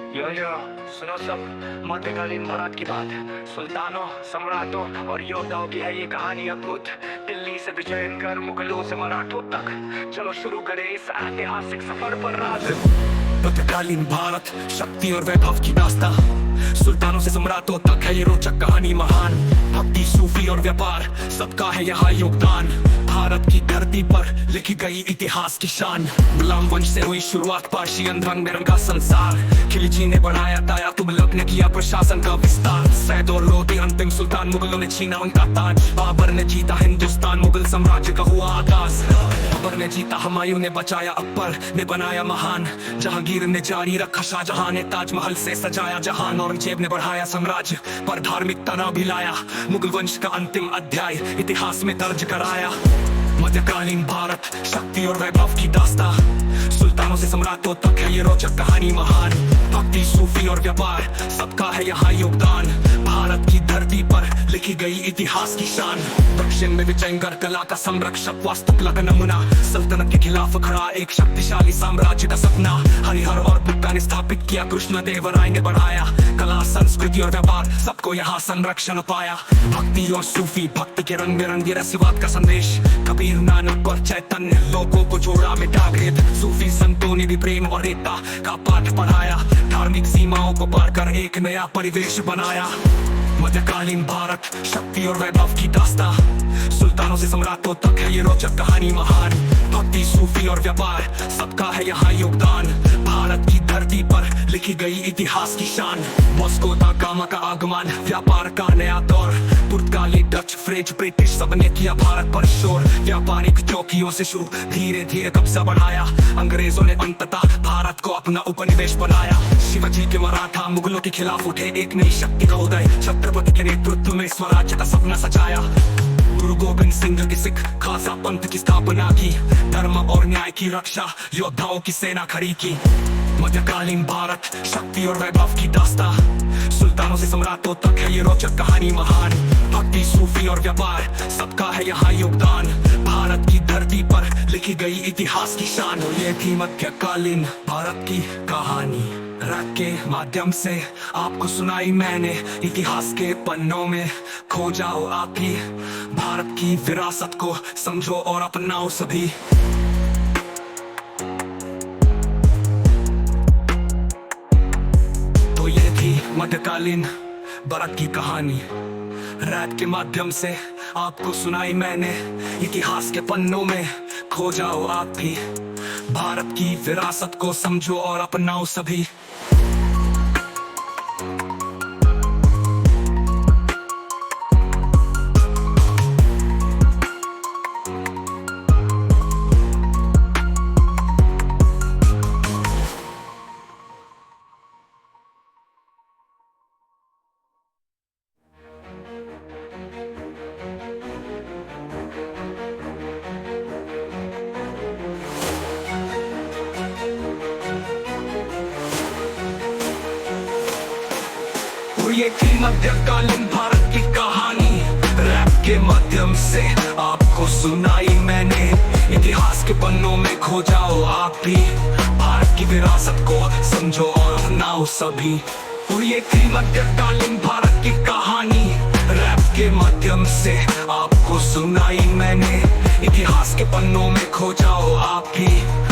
यो सुनो सब, मध्यकालीन भारत की बात। सुल्तानों, सम्राटों और योद्धाओं की है ये कहानी अद्भुत। दिल्ली से विजयनगर, मुगलों से मराठों तक, चलो शुरू करें इस ऐतिहासिक सफर पर राज। मध्यकालीन भारत, शक्ति और वैभव की दास्तां। सुल्तानों से सम्राटों तक है ये रोचक कहानी महान। भक्ति, सूफी और व्यापार, सबका है यहाँ योगदान। भारत की धरती पर लिखी गई इतिहास की शान। गुलाम वंश से हुई शुरुआत, पारसियन रंग बिरंगा संसार। खिलजी ने बढ़ाया दाया, तुगलक ने किया प्रशासन का विस्तार। सैयद और लोधी अंतिम सुल्तान, मुगलों ने छीना उनका ताज। बाबर ने जीता हिंदुस्तान, मुगल साम्राज्य का हुआ आगाज। बाबर ने जीता, हुमायूं ने बचाया, अकबर ने बनाया महान। जहांगीर ने जारी रखा, शाहजहां ने ताजमहल से सजाया जहान। औरंगजेब ने बढ़ाया साम्राज्य पर धार्मिक तनाव भी लाया। मुगल वंश का अंतिम अध्याय इतिहास में दर्ज कराया। मध्यकालीन भारत, शक्ति और वैभव की दास्तां। सुल्तानों से सम्राटों तक है ये रोचक कहानी महान। भक्ति, सूफी और व्यापार, सबका है यहाँ योगदान। भारत की धरती पर लिखी गई इतिहास की शान। दक्षिण में विजयनगर, कला का संरक्षक, वास्तुकला का नमूना। सल्तनत के खिलाफ खड़ा एक शक्तिशाली साम्राज्य का सपना। हरिहर और बुक्का ने स्थापित किया, कृष्णदेवराय ने बढ़ाया। कला, संस्कृति और व्यापार, सबको यहाँ संरक्षण पाया। भक्ति और सूफी, भक्त के रंग बिरंगे रसीवाद का संदेश। कबीर, नानक और चैतन्य लोगों को जोड़ा मिटा भेद। सूफी संतों ने भी प्रेम और एकता का पाठ पढ़ाया। धार्मिक सीमाओं को पार कर एक नया परिवेश बनाया। मध्यकालीन भारत, शक्ति और वैभव की दास्तां। सुल्तानों से सम्राटों तक है ये रोचक कहानी महान। भक्ति, सूफी और व्यापार, सबका है यहाँ योगदान। भारत की धरती पर लिखी गई इतिहास की शान। वास्को दा गामा का आगमन, व्यापार का नया दौर। पुर्तगाली, डच, फ्रेंच, ब्रिटिश, सबने किया भारत पर शोर। व्यापारिक चौकियों से शुरू, धीरे धीरे कब्जा बढ़ाया। अंग्रेजों ने अंततः भारत को अपना उपनिवेश बनाया। शिवाजी के मराठा मुगलों के खिलाफ उठे, एक नई शक्ति का उदय। छत्रपति के नेतृत्व में स्वराज्य का सपना सजाया। गुरु गोविंद सिंह के सिख खालसा पंथ की स्थापना की। धर्म और न्याय की रक्षा, योद्धाओं की सेना खड़ी की। मध्यकालीन भारत, शक्ति और वैभव की दास्तां। सुल्तानों से सम्राटों तक है ये रोचक कहानी महान। भक्ति, सूफी और व्यापार, सबका है यहाँ योगदान। भारत की धरती पर लिखी गई इतिहास की शान। और ये थी मध्यकालीन भारत की कहानी। रैप के माध्यम से आपको सुनाई मैंने, इतिहास के पन्नों में खो जाओ आप भी। भारत की विरासत को समझो और अपनाओ सभी। तो ये थी मध्यकालीन भारत की कहानी। रैप के माध्यम से आपको सुनाई मैंने, इतिहास के पन्नों में खो जाओ आप भी। भारत की विरासत को समझो और अपनाओ सभी। ये थी मध्यकालीन भारत की कहानी। रैप के माध्यम से आपको सुनाई मैंने, इतिहास के पन्नों में खो जाओ आप भी। भारत की विरासत को समझो और अपनाओ सभी। और ये थी मध्यकालीन भारत की कहानी। रैप के माध्यम से आपको सुनाई मैंने, इतिहास के पन्नों में खो जाओ आप भी।